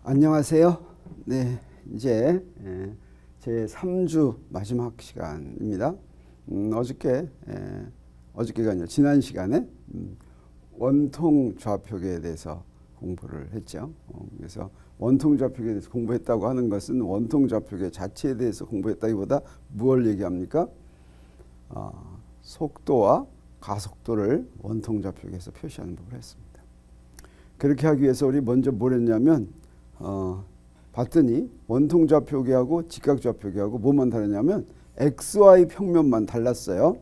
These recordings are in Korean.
안녕하세요. 네, 이제 제 3주 마지막 시간입니다. 어저께가 아니라 지난 시간에 원통 좌표계에 대해서 공부를 했죠. 그래서 원통 좌표계에 대해서 공부했다고 하는 것은 원통 좌표계 자체에 대해서 공부했다기보다 무엇을 얘기합니까? 속도와 가속도를 원통 좌표계에서 표시하는 법을 했습니다. 그렇게 하기 위해서 우리 먼저 뭘 했냐면 봤더니 원통 좌표계하고 직각 좌표계하고 뭐만 다르냐면 XY 평면만 달랐어요.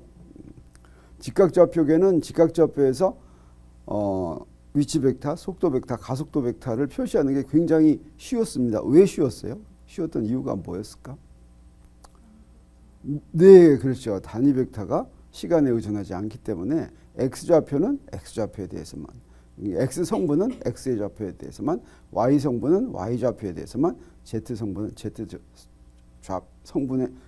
직각 좌표계는 직각 좌표에서 위치 벡터, 속도 벡터, 가속도 벡터를 표시하는 게 굉장히 쉬웠습니다. 왜 쉬웠어요? 쉬웠던 이유가 뭐였을까? 네, 그렇죠. 단위 벡터가 시간에 의존하지 않기 때문에 X좌표는 X좌표에 대해서만, X성분은 X의 좌표에 대해서만, Y성분은 Y좌표에 대해서만, Z성분은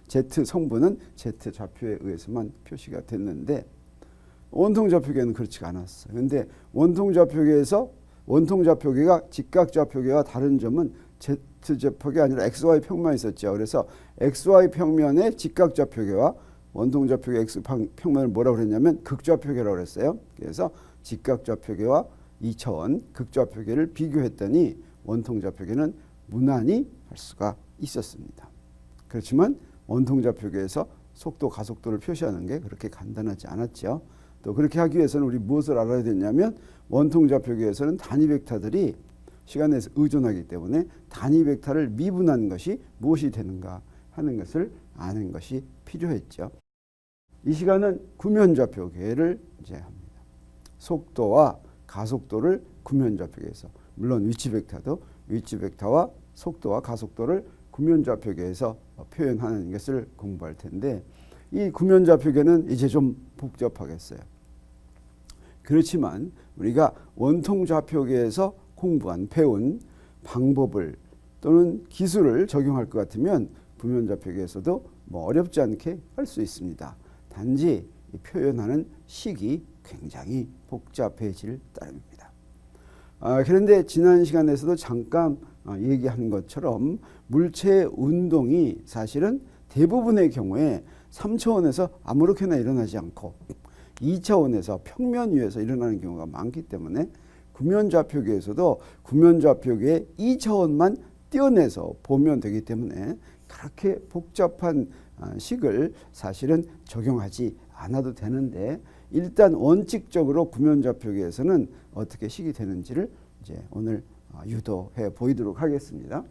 Z성분은 Z좌표에 의해서만 표시가 됐는데 원통좌표계는 그렇지가 않았어요. 그런데 원통좌표계에서 원통좌표계가 직각좌표계와 다른 점은 Z좌표계가 아니라 XY 평면이 있었죠. 그래서 XY 평면의 직각좌표계와 원통좌표계 X 평면을 뭐라고 그랬냐면 극좌표계라고 그랬어요. 그래서 직각좌표계와 2차원 극좌표계를 비교했더니 원통좌표계는 무난히 할 수가 있었습니다. 그렇지만 원통좌표계에서 속도, 가속도를 표시하는 게 그렇게 간단하지 않았죠. 또 그렇게 하기 위해서는 우리 무엇을 알아야 되냐면 원통좌표계에서는 단위 벡터들이 시간에 의존하기 때문에 단위 벡터를 미분한 것이 무엇이 되는가 하는 것을 아는 것이 필요했죠. 이 시간은 구면좌표계를 이제 합니다. 속도와 가속도를 구면좌표계에서, 물론 위치 벡터도 위치 벡터와 속도와 가속도를 구면좌표계에서 표현하는 것을 공부할 텐데, 이 구면좌표계는 이제 좀 복잡하겠어요. 그렇지만 우리가 원통좌표계에서 배운 방법을 또는 기술을 적용할 것 같으면 구면좌표계에서도 어렵지 않게 할 수 있습니다. 단지 표현하는 식이 굉장히 복잡해질 따름입니다. 그런데 지난 시간에서도 잠깐 얘기한 것처럼 물체의 운동이 사실은 대부분의 경우에 3차원에서 아무렇게나 일어나지 않고 2차원에서 평면 위에서 일어나는 경우가 많기 때문에 구면좌표계에서도 구면좌표계의 2차원만 떼어내서 보면 되기 때문에 그렇게 복잡한 식을 사실은 적용하지 않아도 되는데, 일단 원칙적으로 구면좌표계에서는 어떻게 식이 되는지를 이제 오늘 유도해 보이도록 하겠습니다.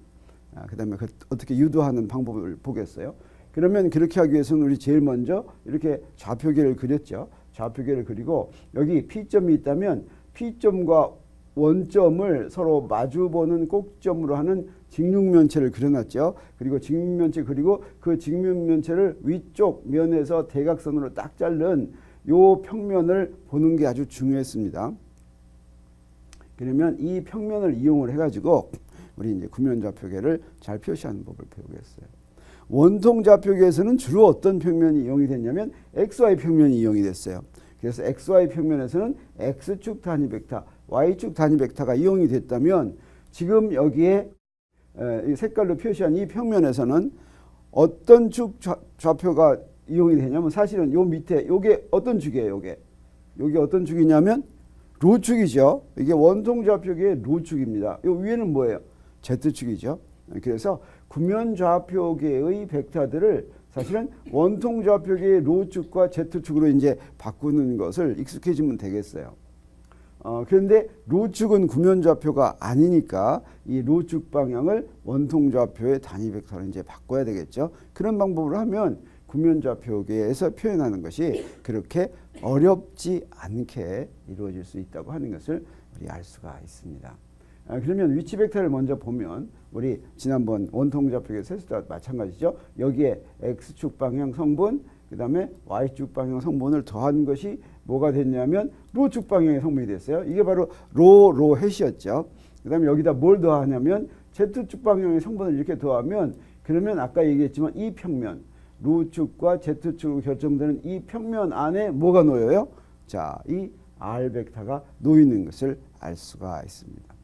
그 다음에 어떻게 유도하는 방법을 보겠어요. 그러면 그렇게 하기 위해서는 우리 제일 먼저 이렇게 좌표계를 그렸죠. 좌표계를 그리고 여기 P점이 있다면 P점과 원점을 서로 마주보는 꼭점으로 하는 직육면체를 그려놨죠. 그리고 직육면체 그리고 그 직육면체를 위쪽 면에서 대각선으로 딱 자른 요 평면을 보는 게 아주 중요했습니다. 그러면 이 평면을 이용을 해가지고 우리 이제 구면좌표계를 잘 표시하는 법을 배우겠어요. 원통좌표계에서는 주로 어떤 평면이 이용이 됐냐면 XY 평면이 이용이 됐어요. 그래서 XY 평면에서는 X축 단위 벡터, Y축 단위 벡터가 이용이 됐다면, 지금 여기에 색깔로 표시한 이 평면에서는 어떤 축 좌표가 이용이 되냐면 사실은 요 밑에 요게 어떤 축이에요? 요게 어떤 축이냐면 로축이죠. 이게 원통좌표계의 로축입니다. 요 위에는 뭐예요? Z축이죠. 그래서 구면좌표계의 벡터들을 사실은 원통좌표계의 로축과 Z축으로 이제 바꾸는 것을 익숙해지면 되겠어요. 그런데 로축은 구면좌표가 아니니까 이 로축 방향을 원통좌표의 단위 벡터로 이제 바꿔야 되겠죠. 그런 방법으로 하면 구면좌표계에서 표현하는 것이 그렇게 어렵지 않게 이루어질 수 있다고 하는 것을 우리 알 수가 있습니다. 그러면 위치 벡터를 먼저 보면 우리 지난번 원통좌표계에서 했을 때와 마찬가지죠. 여기에 X축 방향 성분, 그 다음에 Y축 방향 성분을 더한 것이 뭐가 됐냐면 로축 방향의 성분이 됐어요. 이게 바로 로 햇이었죠. 그 다음에 여기다 뭘 더하냐면 Z축 방향의 성분을 이렇게 더하면, 그러면 아까 얘기했지만 이 평면, 로축과 Z축으로 결정되는 이 평면 안에 뭐가 놓여요? 자, 이 R 벡터가 놓이는 것을 알 수가 있습니다.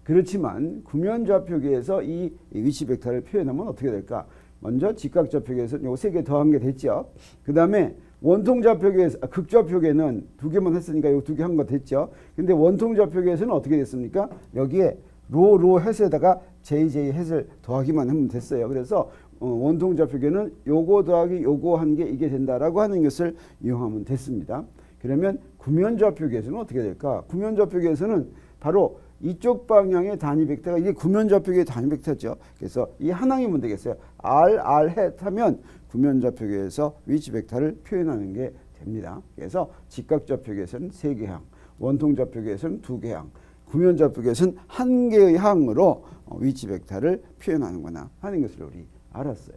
그렇지만 구면좌표계에서 이 위치 벡터를 표현하면 어떻게 될까? 먼저 직각좌표계에서 요 세 개 더한 게 됐죠. 그 다음에 원통좌표계에서 극좌표계는 두 개만 했으니까 요 두 개 한 거 됐죠. 근데 원통좌표계에서는 어떻게 됐습니까? 여기에 로 햇에다가 JJ 햇을 더하기만 하면 됐어요. 그래서 원통좌표계는 요거 더하기 요거 한 게 이게 된다라고 하는 것을 이용하면 됐습니다. 그러면 구면좌표계에서는 어떻게 될까? 구면좌표계에서는 바로 이쪽 방향의 단위 벡터가 이게 구면좌표계의 단위 벡터죠. 그래서 이 하나이면 되겠어요. R 햇 하면 구면좌표계에서 위치 벡터를 표현하는 게 됩니다. 그래서 직각좌표계에서는 3개 항, 원통좌표계에서는 2개 항, 구면좌표계에서는 1개의 항으로 위치 벡터를 표현하는구나 하는 것을 우리 알았어요.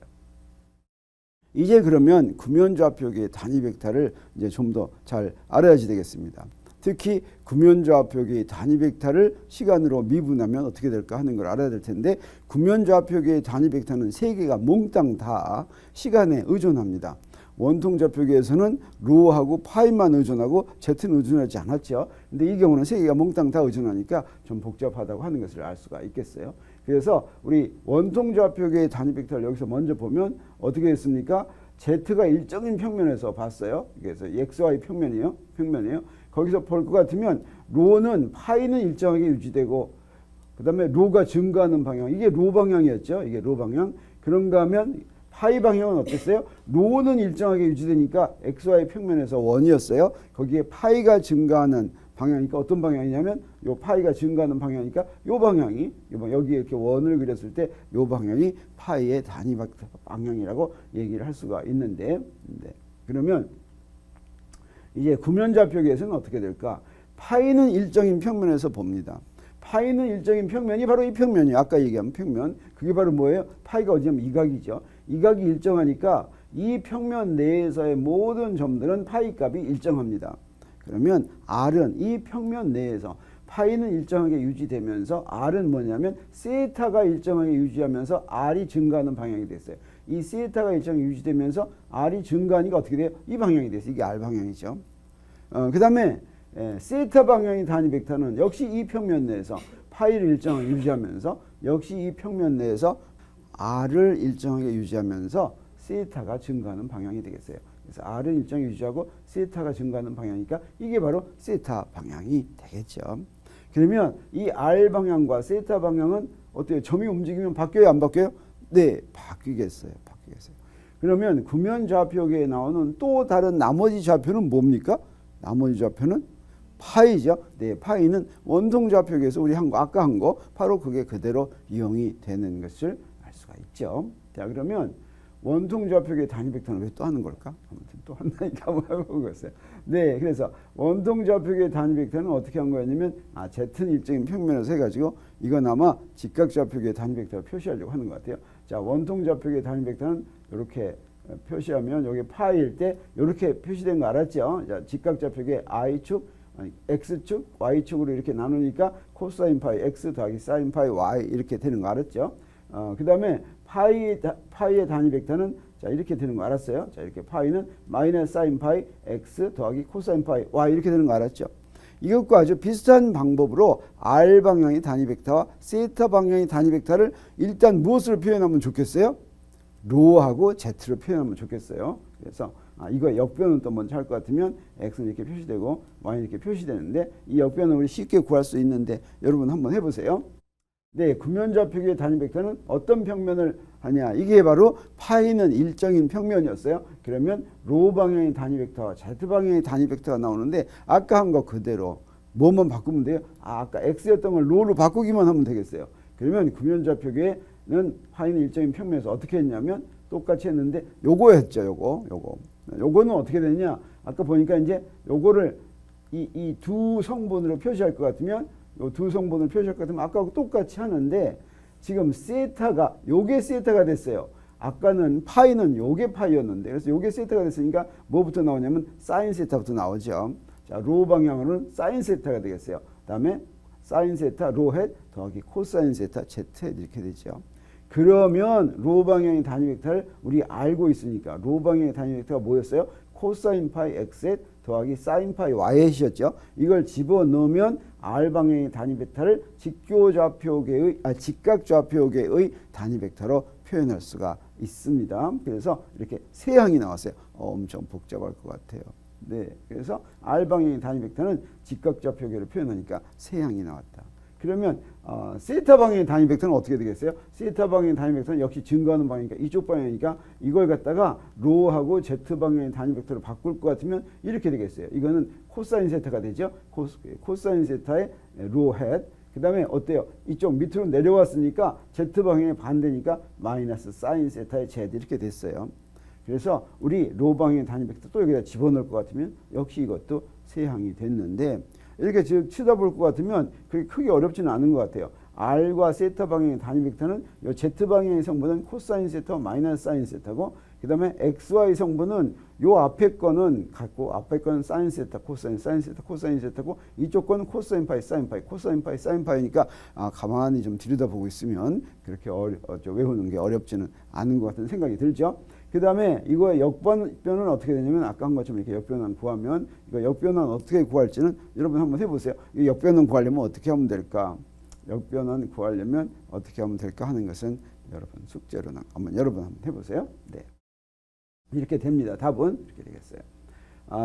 이제 그러면 구면좌표계의 단위 벡터를 이제 좀 더 잘 알아야지 되겠습니다. 특히 구면좌표계의 단위 벡터를 시간으로 미분하면 어떻게 될까 하는 걸 알아야 될 텐데 구면좌표계의 단위 벡터는 3개가 몽땅 다 시간에 의존합니다. 원통좌표계에서는 로하고 파이만 의존하고 Z는 의존하지 않았죠. 근데 이 경우는 3개가 몽땅 다 의존하니까 좀 복잡하다고 하는 것을 알 수가 있겠어요. 그래서 우리 원통좌표계의 단위 벡터를 여기서 먼저 보면 어떻게 됐습니까? Z가 일정인 평면에서 봤어요. 그래서 XY 평면이에요. 거기서 볼 것 같으면 로는 파이는 일정하게 유지되고 그 다음에 로가 증가하는 방향 이게 로 방향이었죠. 이게 로 방향. 그런가 하면 파이 방향은 어땠어요? 로는 일정하게 유지되니까 XY 평면에서 원이었어요. 거기에 파이가 증가하는 방향이니까 어떤 방향이냐면 요 파이가 증가하는 방향이니까 요 방향이 여기에 이렇게 원을 그렸을 때 요 방향이 파이의 단위 방향이라고 얘기를 할 수가 있는데 그러면 이제 구면좌표계에서는 어떻게 될까? 파이는 일정인 평면에서 봅니다. 파이는 일정인 평면이 바로 이 평면이에요. 아까 얘기한 평면. 그게 바로 뭐예요? 파이가 어디냐면 이 각이죠. 이 각이 일정하니까 이 평면 내에서의 모든 점들은 파이 값이 일정합니다. 그러면 R은 이 평면 내에서 파이는 일정하게 유지되면서 R은 뭐냐면 세타가 일정하게 유지하면서 R이 증가하는 방향이 됐어요. 이 세타가 일정하게 유지되면서 R이 증가하니까 어떻게 돼요? 이 방향이 됐어요. 이게 R 방향이죠. 그 다음에 세타 방향의 단위 벡터는 역시 이 평면 내에서 파이를 일정하게 유지하면서 역시 이 평면 내에서 R을 일정하게 유지하면서 세타가 증가하는 방향이 되겠어요. 그래서 R은 일정하게 유지하고 세타가 증가하는 방향이니까 이게 바로 세타 방향이 되겠죠. 그러면 이 R 방향과 세타 방향은 어때요? 점이 움직이면 바뀌어요? 안 바뀌어요? 네, 바뀌겠어요. 그러면 구면좌표계에 나오는 또 다른 나머지 좌표는 뭡니까? 나머지 좌표는 파이죠. 네, 파이는 원통좌표계에서 우리 아까 한 거 바로 그게 그대로 이용이 되는 것을 알 수가 있죠. 자, 그러면 원통좌표계 단위 벡터는 왜 또 하는 걸까? 아무튼 또 한다니까 한번 해보겠어요. 네, 그래서 원통좌표계 단위 벡터는 어떻게 한 거였냐면 Z는 일정인 평면에서 해가지고 이건 아마 직각좌표계 단위 벡터를 표시하려고 하는 것 같아요. 자, 원통좌표계 단위 벡터는 이렇게 표시하면 여기 파이일 때 이렇게 표시된 거 알았죠? 자, 직각좌표계 I축, X축, Y축으로 이렇게 나누니까 코사인 파이 X 더하기 사인 파이 Y 이렇게 되는 거 알았죠? 그 다음에 파이의 단위 벡터는 자 이렇게 되는 거 알았어요? 자 이렇게 파이는 마이너스 사인 파이 X 더하기 코사인 파이 Y 이렇게 되는 거 알았죠? 이것과 아주 비슷한 방법으로 R 방향의 단위 벡터와 세타 방향의 단위 벡터를 일단 무엇으로 표현하면 좋겠어요? 로하고 Z로 표현하면 좋겠어요. 그래서 이거 역변은 또 먼저 할 것 같으면 X는 이렇게 표시되고 Y는 이렇게 표시되는데 이 역변은 우리 쉽게 구할 수 있는데 여러분 한번 해보세요. 네, 구면좌표계의 단위 벡터는 어떤 평면을 하냐? 이게 바로 파이는 일정인 평면이었어요. 그러면 로 방향의 단위 벡터와 Z 방향의 단위 벡터가 나오는데 아까 한 거 그대로 뭐만 바꾸면 돼요? 아까 X였던 걸 로로 바꾸기만 하면 되겠어요. 그러면 구면좌표계는 파이는 일정인 평면에서 어떻게 했냐면 똑같이 했는데 요거였죠. 요거는 어떻게 되냐? 아까 보니까 이제 요거를 이 두 성분으로 표시할 것 같으면 요 두 성분을 표시할 것 같으면 아까하고 똑같이 하는데 지금 세타가 요게 세타가 됐어요. 아까는 파이는 요게 파이였는데 그래서 요게 세타가 됐으니까 뭐부터 나오냐면 사인 세타부터 나오죠. 자, 로 방향으로는 사인 세타가 되겠어요. 그다음에 사인 세타 로 헷 더하기 코사인 세타 Z 헷 이렇게 되죠. 그러면 로 방향의 단위 벡터를 우리 알고 있으니까 로 방향의 단위 벡터가 뭐였어요? 코사인 파이 X 헷 더하기 사인 파이 y햇이었죠. 이걸 집어넣으면 r 방향의 단위 벡터를 직각좌표계의 단위 벡터로 표현할 수가 있습니다. 그래서 이렇게 세 항이 나왔어요. 엄청 복잡할 것 같아요. 네, 그래서 r 방향의 단위 벡터는 직각좌표계를 표현하니까 세 항이 나왔다. 그러면 세타 방향의 단위 벡터는 어떻게 되겠어요? 세타 방향의 단위 벡터는 역시 증가하는 방향이니까 이쪽 방향이니까 이걸 갖다가 로하고 z 방향의 단위 벡터로 바꿀 것 같으면 이렇게 되겠어요. 이거는 코사인 세타가 되죠. 코사인 세타의 로 헷. 그 다음에 어때요? 이쪽 밑으로 내려왔으니까 z 방향의 반대니까 마이너스 사인 세타의 z 이렇게 됐어요. 그래서 우리 로 방향의 단위 벡터 또 여기다 집어넣을 것 같으면 역시 이것도 세 항이 됐는데 이렇게 즉 쳐다볼 것 같으면 그렇게 크게 어렵지는 않은 것 같아요. r과 세타 방향의 단위 벡터는 이 z 방향의 성분은 코사인 세타와 마이너스 사인 세타고 그 다음에 xy 성분은 요 앞에 거는 같고 앞에 거는 사인 세타, 코사인, 사인 세타, 코사인 세타고 이쪽 거는 코사인 파이, 사인 파이, 코사인 파이, 사인 파이니까 가만히 좀 들여다보고 있으면 그렇게 외우는 게 어렵지는 않은 것 같은 생각이 들죠. 그 다음에 이거의 역변은 어떻게 되냐면 아까 한 것처럼 이렇게 역변환 구하면 이거 역변환 어떻게 구할지는 여러분 한번 해보세요. 이 역변환 구하려면 어떻게 하면 될까? 역변환 구하려면 어떻게 하면 될까 하는 것은 여러분 숙제로 여러분 한번 해보세요. 네. 이렇게 됩니다. 답은 이렇게 되겠어요.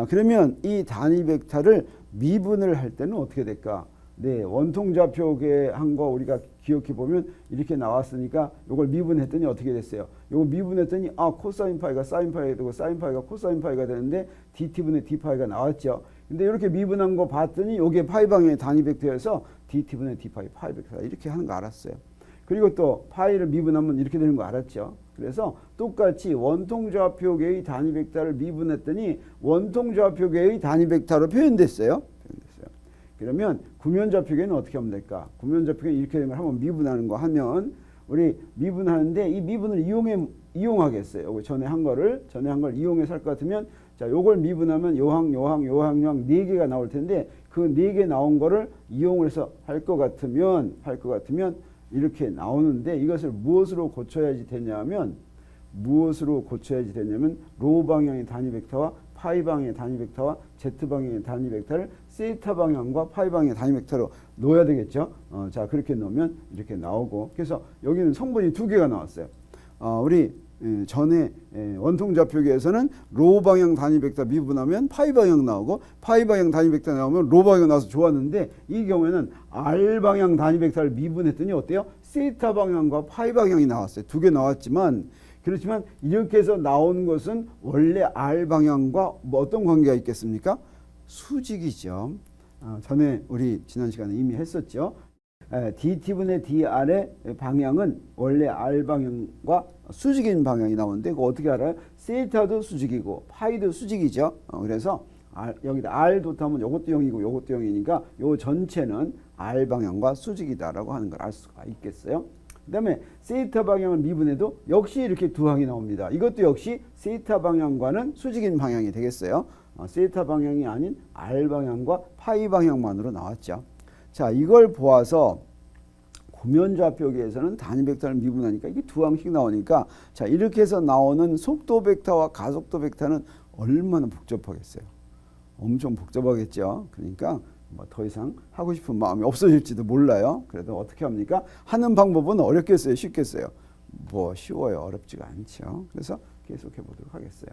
그러면 이 단위 벡터를 미분을 할 때는 어떻게 될까? 네, 원통좌표계 한 거 우리가 기억해 보면 이렇게 나왔으니까 이걸 미분했더니 어떻게 됐어요? 이거 미분했더니 코사인 파이가 사인 파이가 되고 사인 파이가 코사인 파이가 되는데 dt분의 d파이가 나왔죠. 근데 이렇게 미분한 거 봤더니 이게 파이 방향의 단위 벡터여서 dt분의 d파이 파이 벡터다 이렇게 하는 거 알았어요. 그리고 또 파이를 미분하면 이렇게 되는 거 알았죠. 그래서 똑같이 원통좌표계의 단위 벡터를 미분했더니 원통좌표계의 단위 벡터로 표현됐어요. 그러면 구면좌표계는 어떻게 하면 될까? 구면좌표계는 이렇게 되는 걸 한번 미분하는 거 하면 우리 미분하는데 이 미분을 이용하겠어요. 전에 한 걸 이용해서 할 것 같으면 자, 요걸 미분하면 요항 네 개가 나올 텐데 그 네 개 나온 거를 이용을 해서 할 것 같으면 이렇게 나오는데 이것을 무엇으로 고쳐야지 되냐면 로 방향의 단위 벡터와 파이 방향의 단위 벡터와 z 방향의 단위 벡터를 세타 방향과 파이 방향의 단위 벡터로 놓아야 되겠죠. 자, 그렇게 놓으면 이렇게 나오고 그래서 여기는 성분이 두 개가 나왔어요. 우리 전에 원통좌표계에서는 로 방향 단위 벡터 미분하면 파이 방향 나오고 파이 방향 단위 벡터 나오면 로 방향 나와서 좋았는데 이 경우에는 r 방향 단위 벡터를 미분했더니 어때요? 세타 방향과 파이 방향이 나왔어요. 두 개 나왔지만 그렇지만 이렇게 해서 나온 것은 원래 r 방향과 뭐 어떤 관계가 있겠습니까? 수직이죠. 전에 우리 지난 시간에 이미 했었죠. dt분의 dr의 방향은 원래 r 방향과 수직인 방향이 나오는데 그거 어떻게 알아요? 세타도 수직이고 파이도 수직이죠. 그래서 여기다 r도 하면 이것도 0이고 이것도 0이니까 요 전체는 r 방향과 수직이다라고 하는 걸 알 수가 있겠어요. 그 다음에 세타 방향을 미분해도 역시 이렇게 두 항이 나옵니다. 이것도 역시 세타 방향과는 수직인 방향이 되겠어요. 세타 방향이 아닌 r 방향과 파이 방향만으로 나왔죠. 자, 이걸 보아서 구면좌표계에서는 단위 벡터를 미분하니까 이게 두 항씩 나오니까 자, 이렇게 해서 나오는 속도 벡터와 가속도 벡터는 얼마나 복잡하겠어요. 엄청 복잡하겠죠. 그러니까 뭐 더 이상 하고 싶은 마음이 없어질지도 몰라요. 그래도 어떻게 합니까? 하는 방법은 어렵겠어요? 쉽겠어요? 뭐 쉬워요. 어렵지가 않죠. 그래서 계속해 보도록 하겠어요.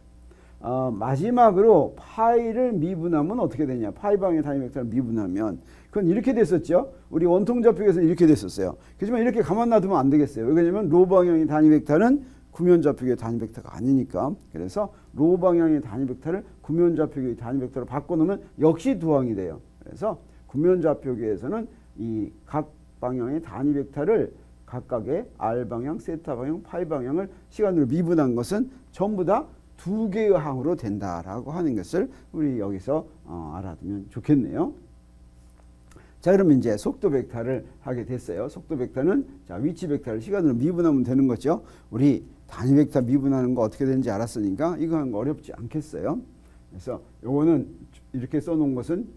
마지막으로 파이를 미분하면 어떻게 되냐? 파이 방향의 단위 벡터를 미분하면 그건 이렇게 됐었죠. 우리 원통좌표계에서는 이렇게 됐었어요. 그렇지만 이렇게 가만 놔두면 안 되겠어요. 왜냐하면 로 방향의 단위 벡터는 구면좌표계의 단위 벡터가 아니니까. 그래서 로 방향의 단위 벡터를 구면좌표계의 단위 벡터로 바꿔놓으면 역시 두 항이 돼요. 그래서 구면좌표계에서는 이 각 방향의 단위 벡터를 각각의 r 방향, 세타 방향, 파이 방향을 시간으로 미분한 것은 전부 다 두 개의 항으로 된다라고 하는 것을 우리 여기서 알아두면 좋겠네요. 자, 그러면 이제 속도 벡터를 하게 됐어요. 속도 벡터는 자, 위치 벡터를 시간으로 미분하면 되는 거죠. 우리 단위 벡터 미분하는 거 어떻게 되는지 알았으니까 이거 하는 거 어렵지 않겠어요. 그래서 요거는 이렇게 써놓은 것은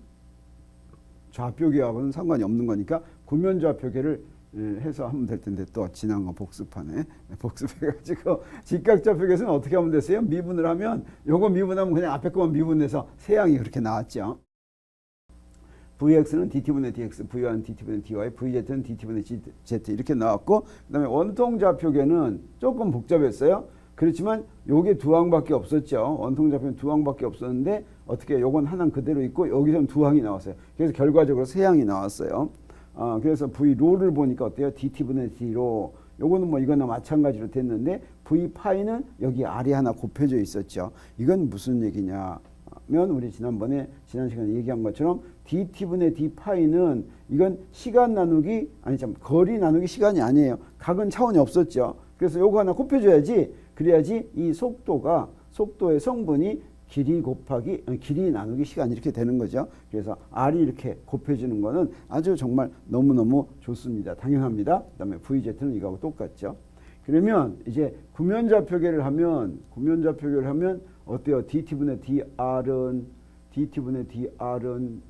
좌표계하고는 상관이 없는 거니까 구면좌표계를 해서 하면 될 텐데 또 지난 거 복습하네. 복습해가지고 직각좌표계에서는 어떻게 하면 됐어요? 미분을 하면 요거 미분하면 그냥 앞에 거만 미분해서 세항이 그렇게 나왔죠. Vx는 dt분의 dx, Vy는 dt분의 dy, Vz는 dt분의 z 이렇게 나왔고, 그 다음에 원통좌표계는 조금 복잡했어요. 그렇지만 요게 두 항밖에 없었죠. 원통좌표는 두 항밖에 없었는데 어떻게 요건 하나 그대로 있고 여기서는 두 항이 나왔어요. 그래서 결과적으로 세 항이 나왔어요. 그래서 V로를 보니까 어때요? dt분의 d로 요거는 뭐 이거나 마찬가지로 됐는데 V파이는 여기 R이 하나 곱해져 있었죠. 이건 무슨 얘기냐 면 우리 지난 시간에 얘기한 것처럼 dt분의 d파이는 이건 시간 나누기 거리 나누기 시간이 아니에요. 각은 차원이 없었죠. 그래서 요거 하나 곱해줘야지 그래야지 이 속도의 성분이 길이 나누기 시간 이렇게 되는 거죠. 그래서 R이 이렇게 곱해지는 거는 아주 정말 너무너무 좋습니다. 당연합니다. 그 다음에 VZ는 이거하고 똑같죠. 그러면 이제 구면좌표계를 하면 어때요? dt분의 dr은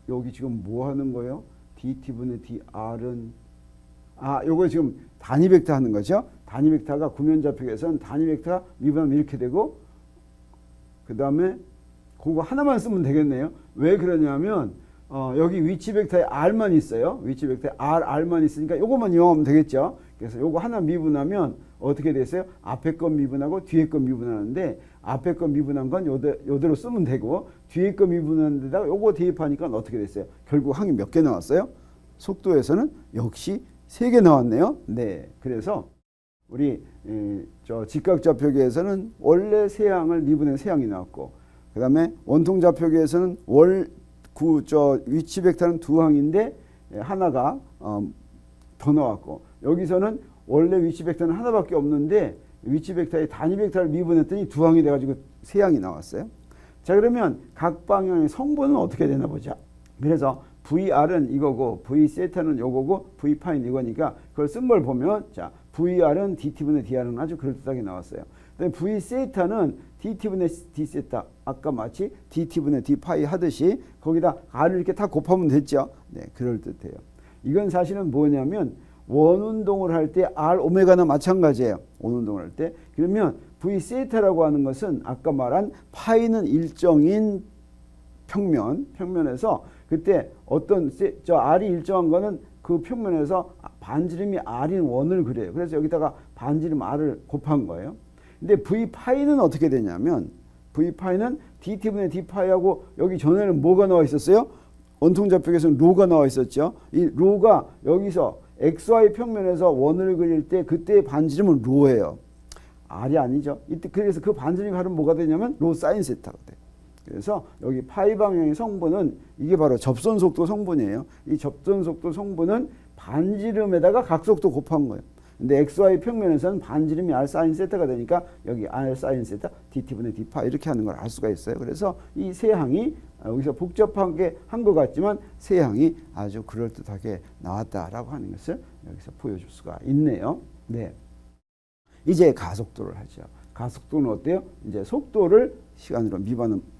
여기 지금 뭐 하는 거예요? dt분의 dr은 요거 지금 단위 벡터 하는 거죠. 단위 벡터가 구면좌표계에서는 단위 벡터가 미분하면 이렇게 되고 그 다음에 그거 하나만 쓰면 되겠네요. 왜 그러냐면 여기 위치 벡터에 r만 있어요. 위치 벡터에 r만 있으니까 요거만 이용하면 되겠죠. 그래서 요거 하나 미분하면 어떻게 됐어요? 앞에 건 미분하고 뒤에 건 미분하는데 앞에 건 미분한 건 요대로 쓰면 되고 뒤에 거 미분하는 데다가 요거 대입하니까 어떻게 됐어요? 결국 항이 몇 개 나왔어요? 속도에서는 역시 3개 나왔네요. 네, 그래서 우리 저 직각좌표계에서는 원래 세 항을 미분한 세 항이 나왔고 그 다음에 원통좌표계에서는 위치 벡터는 두 항인데 하나가 더 나왔고 여기서는 원래 위치 벡터는 하나밖에 없는데 위치 벡터의 단위 벡터를 미분했더니 두 항이 돼가지고 세 항이 나왔어요. 자 그러면 각 방향의 성분은 어떻게 되나 보자. 그래서 VR은 이거고 V세타는 요거고 V파이는 이거니까 그걸 쓴 걸 보면 자 VR은 dt분의 dr은 아주 그럴듯하게 나왔어요. 그다음에 V세타는 dt분의 d세타 아까 마치 dt분의 d파이 하듯이 거기다 r을 이렇게 다 곱하면 됐죠. 네, 그럴듯해요. 이건 사실은 뭐냐면 원운동을 할 때 r 오메가나 마찬가지예요. 원운동을 할 때. 그러면 V세타라고 하는 것은 아까 말한 파이는 일정인 평면에서 그때 어떤 r이 일정한 거는 그 평면에서 반지름이 r인 원을 그려요. 그래서 여기다가 반지름 r을 곱한 거예요. 근데 V파이는 어떻게 되냐면 V파이는 dt분의 d파이하고 여기 전에는 뭐가 나와 있었어요? 원통좌표계에서는 로가 나와 있었죠. 이 로가 여기서 xy 평면에서 원을 그릴 때 그때의 반지름은 로예요. r이 아니죠. 이때 그래서 그 반지름이 바로 뭐가 되냐면 로 사인 세타가 돼요. 그래서 여기 파이 방향의 성분은 이게 바로 접선속도 성분이에요. 이 접선속도 성분은 반지름에다가 각속도 곱한 거예요. 근데 XY 평면에서는 반지름이 R 사인 세타가 되니까 여기 R 사인 세타 dt분의 d파 이렇게 하는 걸 알 수가 있어요. 그래서 이 세 항이 여기서 복잡하게 한 것 같지만 세 항이 아주 그럴듯하게 나왔다라고 하는 것을 여기서 보여줄 수가 있네요. 네. 이제 가속도를 하죠. 가속도는 어때요? 이제 속도를 시간으로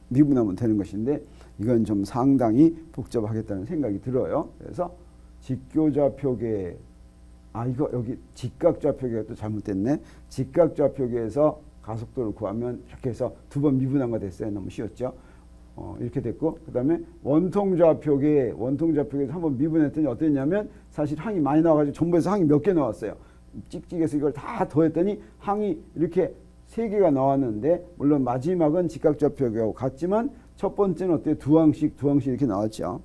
미분하면 되는 것인데 이건 좀 상당히 복잡하겠다는 생각이 들어요. 그래서 직교좌표계 이거 여기 직각좌표계가 또 잘못됐네. 직각좌표계에서 가속도를 구하면 이렇게 해서 두 번 미분한 거 됐어요. 너무 쉬웠죠. 이렇게 됐고 그 다음에 원통좌표계에서 한번 미분했더니 어땠냐면 사실 항이 많이 나와가지고 전부에서 항이 몇 개 나왔어요. 찍찍해서 이걸 다 더했더니 항이 이렇게 3개가 나왔는데 물론 마지막은 직각좌표계하고 같지만 첫 번째는 어때요? 두 항씩 이렇게 나왔죠.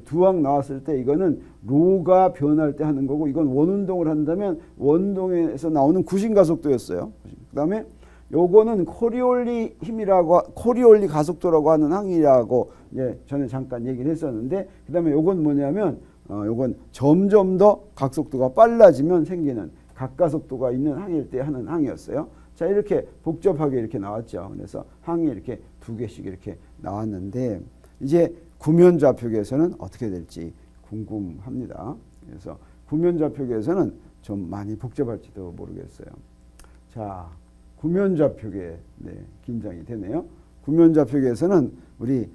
두 항 나왔을 때 이거는 로가 변할 때 하는 거고 이건 원운동을 한다면 원동에서 나오는 구신가속도였어요. 그 다음에 요거는 코리올리 가속도라고 하는 항이라고 전에 잠깐 얘기를 했었는데 그 다음에 요건 뭐냐면 요건 점점 더 각속도가 빨라지면 생기는 각가속도가 있는 항일 때 하는 항이었어요. 자 이렇게 복잡하게 이렇게 나왔죠. 그래서 항이 이렇게 2개씩 이렇게 나왔는데 이제 구면좌표계에서는 어떻게 될지 궁금합니다. 그래서 구면좌표계에서는 좀 많이 복잡할지도 모르겠어요. 자, 구면좌표계 긴장이 되네요. 구면좌표계에서는 우리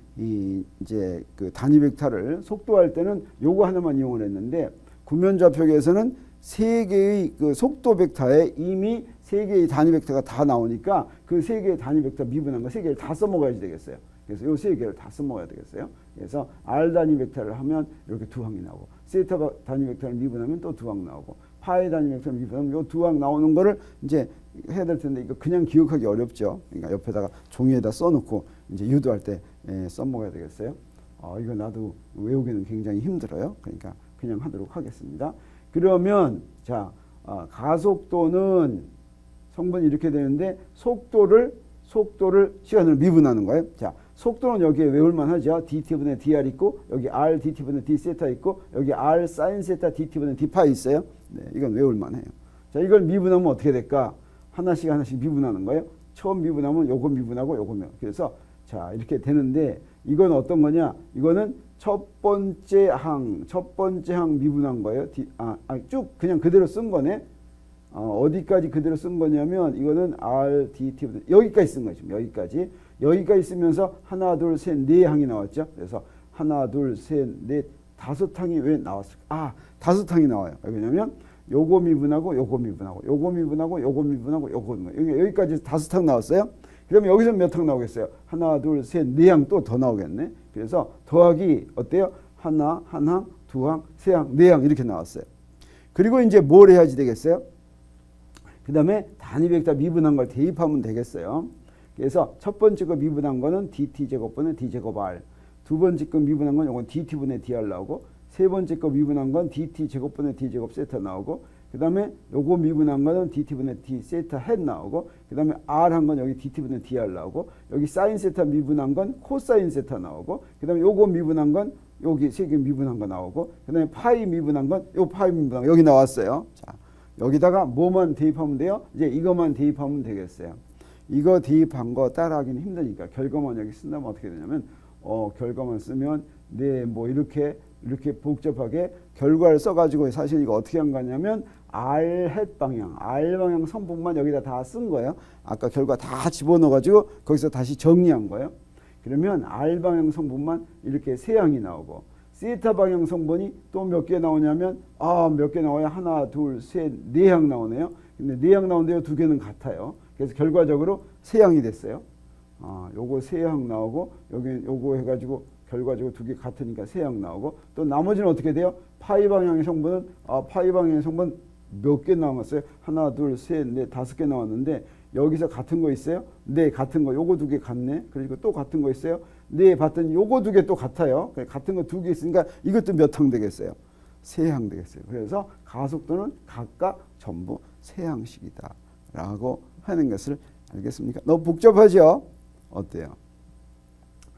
이제 그 단위 벡터를 속도할 때는 요거 하나만 이용을 했는데 구면좌표계에서는 세 개의 그 속도 벡터에 이미 세 개의 단위 벡터가 다 나오니까 그 세 개의 단위 벡터 미분한 거 세 개를 다 써먹어야지 되겠어요. 그래서 요 세 개를 다 써먹어야 되겠어요. 그래서 R 단위 벡터를 하면 이렇게 두 항이 나오고 세타 단위 벡터를 미분하면 또 두 항 나오고 파이 단위 벡터를 미분하면 요 두 항 나오는 거를 이제 해야 될 텐데 이거 그냥 기억하기 어렵죠. 그러니까 옆에다가 종이에다 써놓고 이제 유도할 때 써먹어야 되겠어요. 이거 나도 외우기는 굉장히 힘들어요. 그러니까 그냥 하도록 하겠습니다. 그러면 자 가속도는 성분이 이렇게 되는데 속도를 시간으로 미분하는 거예요. 자 속도는 여기에 외울만 하죠. dt분의 dr 있고 여기 r dt분의 d 세타 있고 여기 r sin 세타 dt분의 d 파이 있어요. 네, 이건 외울만 해요. 자 이걸 미분하면 어떻게 될까? 하나씩 미분하는 거예요. 처음 미분하면 요거 미분하고 요거 미분. 그래서 자 이렇게 되는데 이건 어떤 거냐? 이거는 첫 번째 항 미분한 거예요. 쭉 그냥 그대로 쓴 거네. 어디까지 그대로 쓴 거냐면 이거는 R, D, T 여기까지 쓴 거죠. 여기까지 쓰면서 하나, 둘, 셋, 네 항이 나왔죠. 그래서 하나, 둘, 셋, 넷, 다섯 항이 왜 나왔을까? 다섯 항이 나와요. 왜냐면 요거 미분하고 요거 미분하고 요거 미분하고 요거 미분하고 요거 여기까지 다섯 항 나왔어요. 그러면 여기서 몇 항 나오겠어요? 하나, 둘, 셋, 네 항 또 더 나오겠네. 그래서 더하기 어때요? 하나, 한 항, 두 항, 세 항, 네 항 이렇게 나왔어요. 그리고 이제 뭘 해야지 되겠어요? 그 다음에 단위 벡터 미분한 걸 대입하면 되겠어요. 그래서 첫 번째 거 미분한 거는 dt제곱분의 d제곱 r. 두 번째 거 미분한 건 이건 dt분의 dr 나오고 세 번째 거 미분한 건 dt제곱분의 d제곱 세타 나오고 그 다음에 요거 미분한 거는 dt분의 d 세타 헷 나오고 그 다음에 r 한 건 여기 dt분의 dr 나오고 여기 사인 세타 미분한 건 코사인 세타 나오고 그 다음에 요거 미분한 건 여기 세 개 미분한 거 나오고 그 다음에 파이 미분한 건 요 파이 미분한 거 여기 나왔어요. 자 여기다가 뭐만 대입하면 돼요? 이제 이것만 대입하면 되겠어요. 이거 대입한 거 따라하기는 힘드니까 결과만 여기 쓴다면 어떻게 되냐면 결과만 쓰면 네 뭐 이렇게 복잡하게 결과를 써가지고 사실 이거 어떻게 한 거냐면 R 방향 성분만 여기다 다 쓴 거예요. 아까 결과 다 집어넣어가지고 거기서 다시 정리한 거예요. 그러면 R 방향 성분만 이렇게 세 항이 나오고 세타 방향 성분이 또 몇 개 나오냐면 몇 개 나와요? 하나, 둘, 셋, 네 항 나오네요. 근데 네 항 나오는데요. 두 개는 같아요. 그래서 결과적으로 세 항이 됐어요. 요거 세 항 나오고 여기 요거 해가지고 결과적으로 두 개 같으니까 세 항 나오고 또 나머지는 어떻게 돼요? 파이 방향의 성분은 파이 방향의 성분 몇 개 나왔어요? 하나, 둘, 셋, 넷, 다섯 개 나왔는데 여기서 같은 거 있어요? 네, 같은 거. 요거 두 개 같네. 그리고 또 같은 거 있어요? 네, 봤더니 요거 두 개 또 같아요. 같은 거 두 개 있으니까 이것도 몇 항 되겠어요? 세 항 되겠어요. 그래서 가속도는 각각 전부 세 항씩이다 라고 하는 것을 알겠습니까? 너무 복잡하죠? 어때요?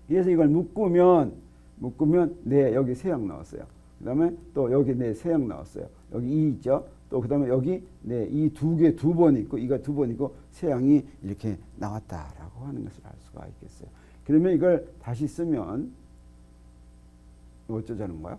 그래서 이걸 묶으면 네, 여기 세 항 나왔어요. 그 다음에 또 여기 네, 세 항 나왔어요. 여기 2 있죠? 또 그 다음에 여기 네, 이 두 개 두 번 있고 이가 두 번 있고 세 항이 이렇게 나왔다라고 하는 것을 알 수가 있겠어요. 그러면 이걸 다시 쓰면 어쩌자는 거야?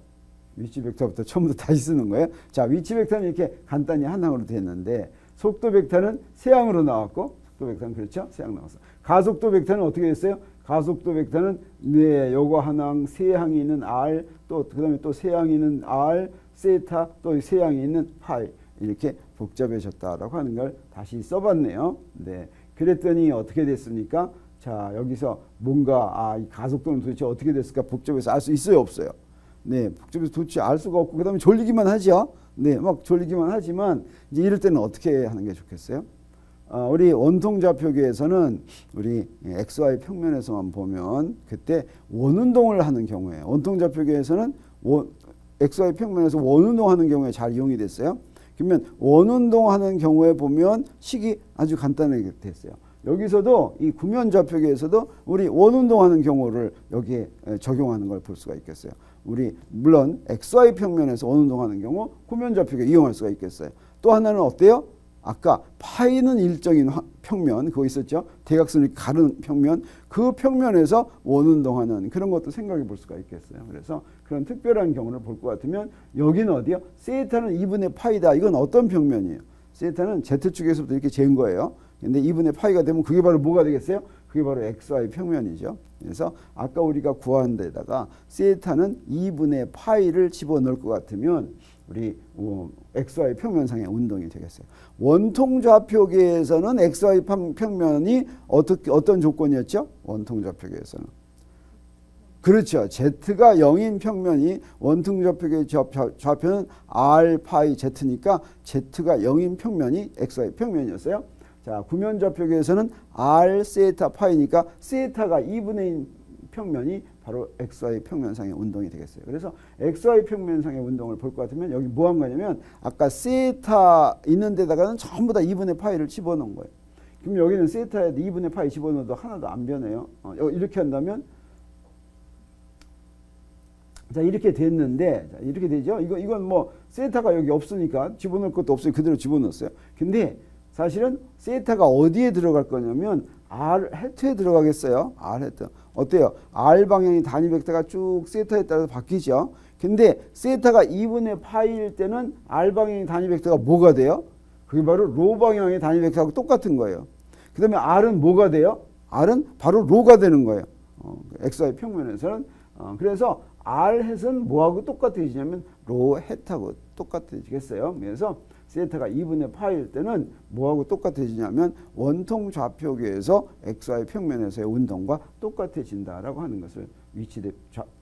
위치 벡터부터 처음부터 다시 쓰는 거예요. 자, 위치 벡터는 이렇게 간단히 한 항으로 됐는데 속도 벡터는 세 항으로 나왔고 속도 벡터는 그렇죠? 세 항 나왔어. 가속도 벡터는 어떻게 됐어요? 가속도 벡터는 네, 요거 한 항, 세 항이 있는 r, 또 그다음에 또 세 항이 있는 r, 세타, 또 세 항이 있는 파이 이렇게 복잡해졌다라고 하는 걸 다시 써봤네요. 네, 그랬더니 어떻게 됐습니까? 자, 여기서 뭔가 이 가속도는 도대체 어떻게 됐을까 복잡해서 알 수 있어요, 없어요? 네, 복잡해서 도대체 알 수가 없고 그다음에 졸리기만 하죠. 네, 막 졸리기만 하지만 이제 이럴 때는 어떻게 하는 게 좋겠어요? 우리 원통좌표계에서는 우리 XY 평면에서만 보면 그때 원운동을 하는 경우에 원통좌표계에서는 XY 평면에서 원운동하는 경우에 잘 이용이 됐어요. 그러면 원운동하는 경우에 보면 식이 아주 간단하게 됐어요. 여기서도 이 구면좌표계에서도 우리 원운동하는 경우를 여기에 적용하는 걸 볼 수가 있겠어요. 우리 물론 XY 평면에서 원운동하는 경우 구면좌표계 이용할 수가 있겠어요. 또 하나는 어때요? 아까 파이는 일정인 평면 그거 있었죠. 대각선을 가른 평면 그 평면에서 원운동하는 그런 것도 생각해 볼 수가 있겠어요. 그래서 그런 특별한 경우를 볼 것 같으면 여기는 어디요? 세타는 2분의 파이다. 이건 어떤 평면이에요? 세타는 Z축에서부터 이렇게 재은 거예요. 근데 2분의 파이가 되면 그게 바로 뭐가 되겠어요? 그게 바로 XY 평면이죠. 그래서 아까 우리가 구한 데다가 세타는 2분의 파이를 집어넣을 것 같으면 우리 XY 평면상의 운동이 되겠어요. 원통 좌표계에서는 XY 평면이 어떤 조건이었죠? 원통 좌표계에서는. 그렇죠. Z가 0인 평면이 원통 좌표계 좌표는 R, 파이, Z니까 Z가 0인 평면이 XY 평면이었어요. 자, 구면 좌표계에서는 R, 세타, 파이니까 세타가 2분의 1 평면이 바로 XY 평면상의 운동이 되겠어요. 그래서 XY 평면상의 운동을 볼 것 같으면 여기 뭐 한 거냐면 아까 세타 있는 데다가는 전부 다 2분의 파이를 집어넣은 거예요. 그럼 여기는 세타에 2분의 파이 집어넣어도 하나도 안 변해요. 이렇게 한다면 자, 이렇게 됐는데, 자, 이렇게 되죠? 이건 뭐, 세타가 여기 없으니까 집어넣을 것도 없어요. 그대로 집어넣었어요. 근데 사실은 세타가 어디에 들어갈 거냐면, R 해트에 들어가겠어요. R 해트. 어때요? R 방향이 단위 벡터가 쭉 세타에 따라서 바뀌죠? 근데 세타가 2분의 파이일 때는 R 방향의 단위 벡터가 뭐가 돼요? 그게 바로 로 방향의 단위 벡터하고 똑같은 거예요. 그 다음에 R은 뭐가 돼요? R은 바로 로가 되는 거예요. XY 평면에서는. 그래서 R 햇은 뭐하고 똑같아지냐면 로 햇하고 똑같아지겠어요. 그래서 세타가 2분의 파일 때는 뭐하고 똑같아지냐면 원통 좌표계에서 XY 평면에서의 운동과 똑같아진다라고 하는 것을 위치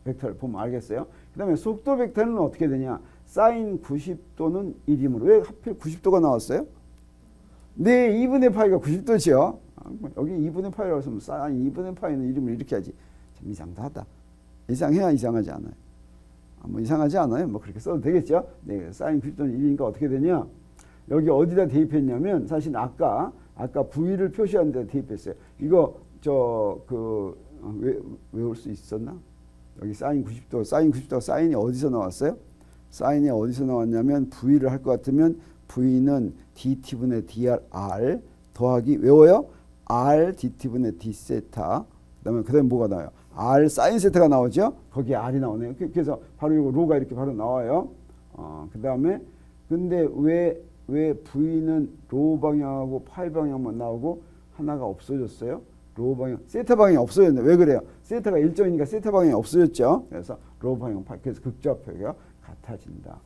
벡터를 보면 알겠어요. 그 다음에 속도 벡터는 어떻게 되냐? 사인 90도는 1이므로 왜 하필 90도가 나왔어요? 네, 2분의 파이가 90도죠. 여기 2분의 파이라고 했으면 사인 2분의 파이는 1이면 이렇게 하지. 참 이상하다. 이상해야 이상하지 않아요. 뭐 이상하지 않아요. 뭐 그렇게 써도 되겠죠. 네, 사인 90도는 1이니까 어떻게 되냐? 여기 어디다 대입했냐면 사실 아까 V를 표시하는 데 대입했어요. 이거 외울 수 있었나? 여기 사인 90도 사인이 어디서 나왔어요? 사인이 어디서 나왔냐면 V를 할 것 같으면 V는 dt분의 dr 더하기 외워요? r dt분의 d 세타. 그다음에 뭐가 나와요? R 사인 세타가 나오죠? 거기에 R이 나오네요. 그래서 바로 이거 로가 이렇게 바로 나와요. 그 다음에 근데 왜 V는 로 방향하고 파이 방향만 나오고 하나가 없어졌어요? 로 방향, 세타 방향이 없어졌네. 왜 그래요? 세타가 일정이니까 세타 방향이 없어졌죠. 그래서 로 방향, 그래서 극좌표가 같아진다.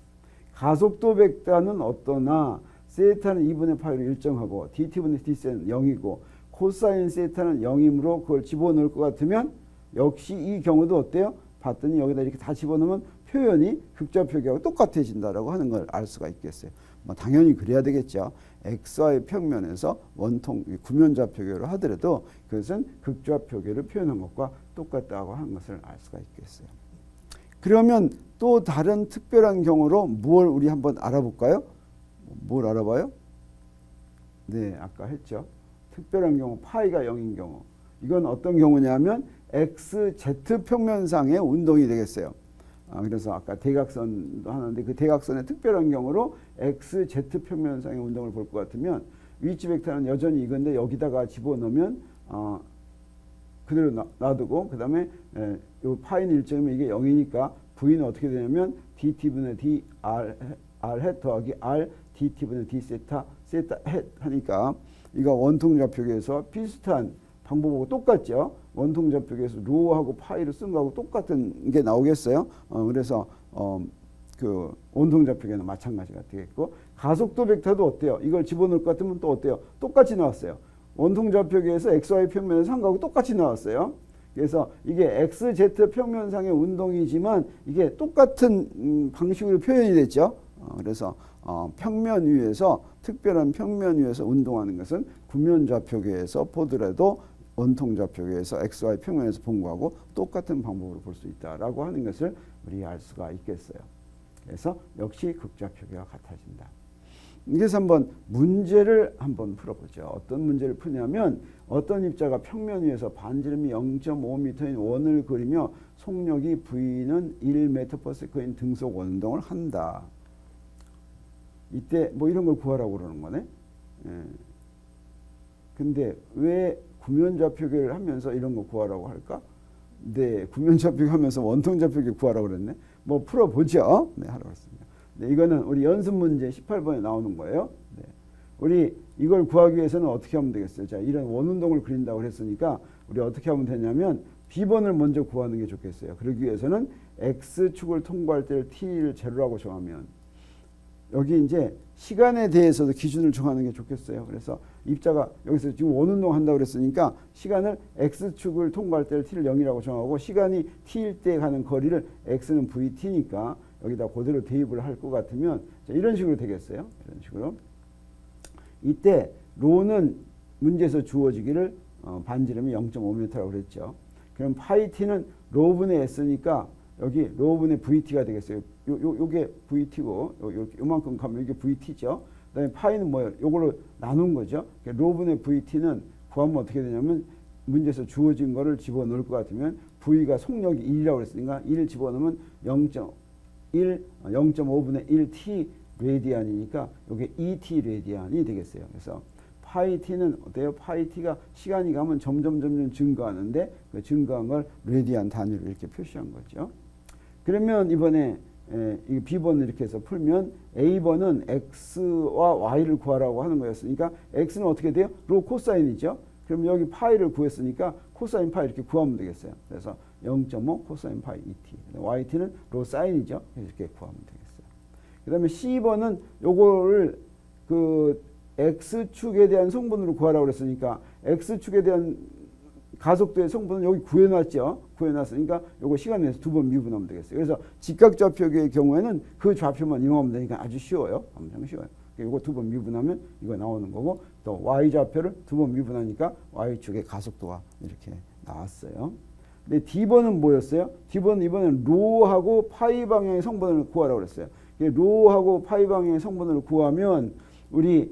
가속도 벡터는 어떠나 세타는 2분의 파이로 일정하고 dt분의 d세는 0이고 코사인 세타는 0이므로 그걸 집어넣을 것 같으면 역시 이 경우도 어때요? 봤더니 여기다 이렇게 다 집어넣으면 표현이 극좌표계하고 똑같아진다라고 하는 걸 알 수가 있겠어요. 뭐 당연히 그래야 되겠죠. XY 평면에서 원통 구면좌표계를 하더라도 그것은 극좌표계를 표현한 것과 똑같다고 하는 것을 알 수가 있겠어요. 그러면 또 다른 특별한 경우로 뭘 우리 한번 알아볼까요? 뭘 알아봐요? 네, 아까 했죠. 특별한 경우 파이가 0인 경우. 이건 어떤 경우냐면 XZ 평면상의 운동이 되겠어요. 그래서 아까 대각선도 하는데 그 대각선의 특별한 경우로 XZ 평면상의 운동을 볼 것 같으면 위치 벡터는 여전히 이건데 여기다가 집어넣으면 그대로 놔두고 그 다음에 요 파이는 일정이면 이게 0이니까 V는 어떻게 되냐면 dt분의 dr 햇 더하기 r dt분의 d 세타 햇 하니까 이거 원통좌표계에서 비슷한 방법하고 똑같죠. 원통좌표계에서 로하고 파이를 쓴 거하고 똑같은 게 나오겠어요. 그래서 그 원통좌표계는 마찬가지가 되겠고 가속도 벡터도 어때요? 이걸 집어넣을 것 같으면 또 어때요? 똑같이 나왔어요. 원통좌표계에서 XY 평면에서 한 거하고 똑같이 나왔어요. 그래서 이게 XZ 평면상의 운동이지만 이게 똑같은 방식으로 표현이 됐죠. 그래서 평면 위에서 특별한 평면 위에서 운동하는 것은 구면좌표계에서 보더라도 원통좌표계에서 XY 평면에서 본 거하고 똑같은 방법으로 볼 수 있다라고 하는 것을 우리 알 수가 있겠어요. 그래서 역시 극좌표계와 같아진다. 그래서 한번 문제를 한번 풀어보죠. 어떤 문제를 푸냐면 어떤 입자가 평면 위에서 반지름이 0.5m인 원을 그리며 속력이 V는 1m/s인 등속 원운동을 한다. 이때 뭐 이런 걸 구하라고 그러는 거네. 근데 왜 구면좌표계를 하면서 이런 거 구하라고 할까? 네, 구면좌표계 하면서 원통좌표계 구하라고 그랬네. 뭐 풀어보죠. 네, 하라고 했습니다. 네, 이거는 우리 연습 문제 18번에 나오는 거예요. 네. 우리 이걸 구하기 위해서는 어떻게 하면 되겠어요? 자, 이런 원운동을 그린다고 했으니까 우리 어떻게 하면 되냐면 B번을 먼저 구하는 게 좋겠어요. 그러기 위해서는 X축을 통과할 때를 T를 제로라고 정하면 여기 이제 시간에 대해서도 기준을 정하는 게 좋겠어요. 그래서 입자가 여기서 지금 원운동 한다고 그랬으니까 시간을 x축을 통과할 때를 t를 0이라고 정하고 시간이 t일 때 가는 거리를 x는 vt니까 여기다 그대로 대입을 할 것 같으면 자, 이런 식으로 되겠어요. 이런 식으로. 이때 로는 문제에서 주어지기를 반지름이 0.5m라고 그랬죠. 그럼 파이 t는 로분의 s니까 여기 로분의 vt가 되겠어요. 요게 vt고 요만큼 가면 이게 vt죠. 그다음에 파이는 뭐예요? 요걸로 나눈 거죠. 로분의 vt는 구하면 어떻게 되냐면 문제에서 주어진 거를 집어넣을 것 같으면 v가 속력이 1이라고 그랬으니까 1을 집어넣으면 0.5분의 1t 레디안이니까 요게 2t 레디안이 되겠어요. 그래서 파이 t는 어때요? 파이 t가 시간이 가면 점점 증가하는데 그 증가한 걸 레디안 단위로 이렇게 표시한 거죠. 그러면 이번에 이 B번을 이렇게 해서 풀면 A번은 X와 Y를 구하라고 하는 거였으니까 X는 어떻게 돼요? 로 코사인이죠. 그럼 여기 파이를 구했으니까 코사인 파이 이렇게 구하면 되겠어요. 그래서 0.5 코사인 파이 2t. YT는 로 사인이죠. 이렇게 구하면 되겠어요. 그 다음에 C번은 요거를 그 X축에 대한 성분으로 구하라고 그랬으니까 X축에 대한 가속도의 성분은 여기 구해놨죠. 구해놨으니까 요거 시간 내에서 2번 미분하면 되겠어요. 그래서 직각좌표계의 경우에는 그 좌표만 이용하면 되니까 아주 쉬워요. 엄청 쉬워요. 요거 2번 미분하면 이거 나오는 거고 또 Y좌표를 2번 미분하니까 Y축의 가속도가 이렇게 나왔어요. 근데 D번은 뭐였어요? D번은 이번에는 로하고 파이 방향의 성분을 구하라고 그랬어요. 로하고 파이 방향의 성분을 구하면 우리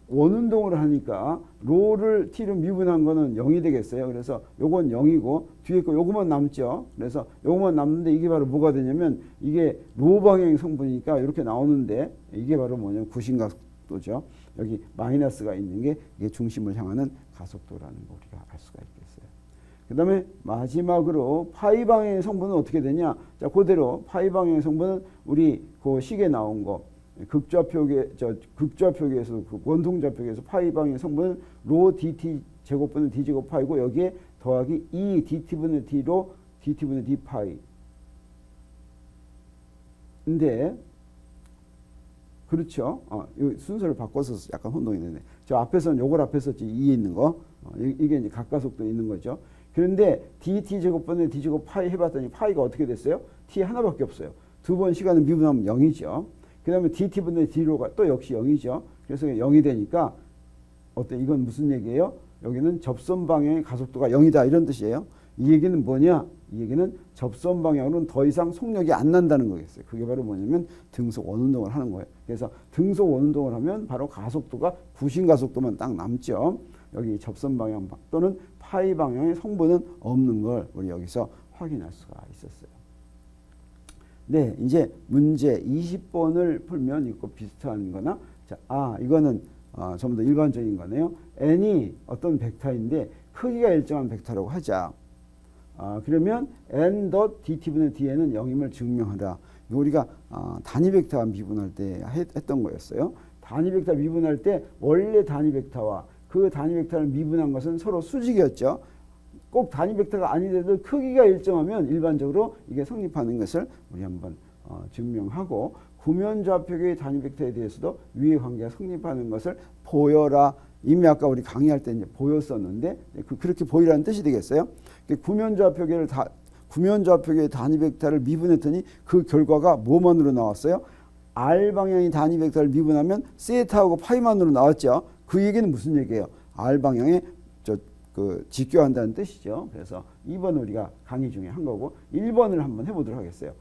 원운동을 하니까 로를 t로 미분한 거는 0이 되겠어요. 그래서 요건 0이고 뒤에 거 요거만 남죠. 그래서 요거만 남는데 이게 바로 뭐가 되냐면 이게 로 방향의 성분이니까 이렇게 나오는데 이게 바로 뭐냐면 구심가속도죠. 여기 마이너스가 있는 게 이게 중심을 향하는 가속도라는 거 우리가 알 수가 있겠어요. 그 다음에 마지막으로 파이 방향의 성분은 어떻게 되냐. 자, 그대로 파이 방향의 성분은 우리 그 식에 나온 거 극좌표계에서 그 원통좌표계에서 파이 방향의 성분은 로 dt 제곱분의 d 제곱 파이고 여기에 더하기 2 dt분의 d로 dt분의 d 파이. 근데 그렇죠. 이 순서를 바꿔서 약간 혼동이 되네. 저 앞에서는 요걸 앞에 썼지 2에 있는 거. 이게 이제 각가속도 있는 거죠. 그런데 dt 제곱분의 d 제곱 파이 해봤더니 파이가 어떻게 됐어요? t 하나밖에 없어요. 두 번 시간을 미분하면 0이죠. 그 다음에 dt분의 d로가 또 역시 0이죠. 그래서 0이 되니까 어때? 이건 무슨 얘기예요? 여기는 접선 방향의 가속도가 0이다 이런 뜻이에요. 이 얘기는 뭐냐? 이 얘기는 접선 방향으로는 더 이상 속력이 안 난다는 거겠어요. 그게 바로 뭐냐면 등속 원운동을 하는 거예요. 그래서 등속 원운동을 하면 바로 가속도가 구심 가속도만 딱 남죠. 여기 접선 방향 또는 파이 방향의 성분은 없는 걸 우리 여기서 확인할 수가 있었어요. 네, 이제 문제 20번을 풀면 이거 비슷한 거나 자, 이거는 전부 다 일반적인 거네요. n이 어떤 벡터인데 크기가 일정한 벡터라고 하자. 그러면 n dt분의 dn은 0임을 증명하라. 이거 우리가 단위 벡터와 미분할 때 했던 거였어요. 단위 벡터 미분할 때 원래 단위 벡터와 그 단위 벡터를 미분한 것은 서로 수직이었죠. 꼭 단위 벡터가 아니더라도 크기가 일정하면 일반적으로 이게 성립하는 것을 우리 한번 증명하고 구면좌표계의 단위 벡터에 대해서도 위의 관계가 성립하는 것을 보여라. 이미 아까 우리 강의할 때 이제 보였었는데 그렇게 보이라는 뜻이 되겠어요. 구면좌표계의 단위 벡터를 미분했더니 그 결과가 뭐만으로 나왔어요? R 방향의 단위 벡터를 미분하면 세타하고 파이만으로 나왔죠. 그 얘기는 무슨 얘기예요? R 방향의 직교한다는 뜻이죠. 그래서 2번을 우리가 강의 중에 한 거고 1번을 한번 해보도록 하겠어요.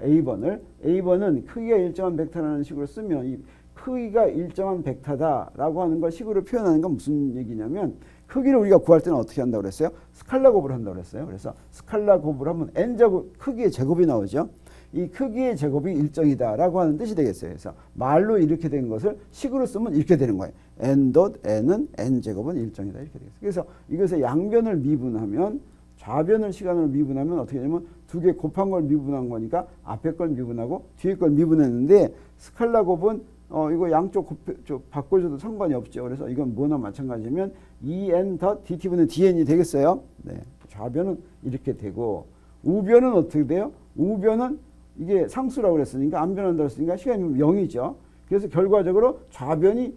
A번은 크기가 일정한 벡터라는 식으로 쓰면 이 크기가 일정한 벡터다라고 하는 걸 식으로 표현하는 건 무슨 얘기냐면 크기를 우리가 구할 때는 어떻게 한다고 그랬어요? 스칼라 곱을 한다고 그랬어요. 그래서 스칼라 곱을 하면 n제곱 크기의 제곱이 나오죠. 이 크기의 제곱이 일정이다라고 하는 뜻이 되겠어요. 그래서 말로 이렇게 된 것을 식으로 쓰면 이렇게 되는 거예요. n은 n제곱은 일정이다 이렇게 되겠어요. 그래서 이것의 양변을 미분하면 좌변을 시간으로 미분하면 어떻게 되냐면 두 개 곱한 걸 미분한 거니까 앞에 걸 미분하고 뒤에 걸 미분했는데 스칼라 곱은 이거 양쪽 바꿔줘도 상관이 없죠. 그래서 이건 뭐나 마찬가지면 2n dt분의 dn이 되겠어요. 네. 좌변은 이렇게 되고 우변은 어떻게 돼요? 우변은 이게 상수라고 그랬으니까 안 변한다고 했으니까 시간이 0이죠. 그래서 결과적으로 좌변이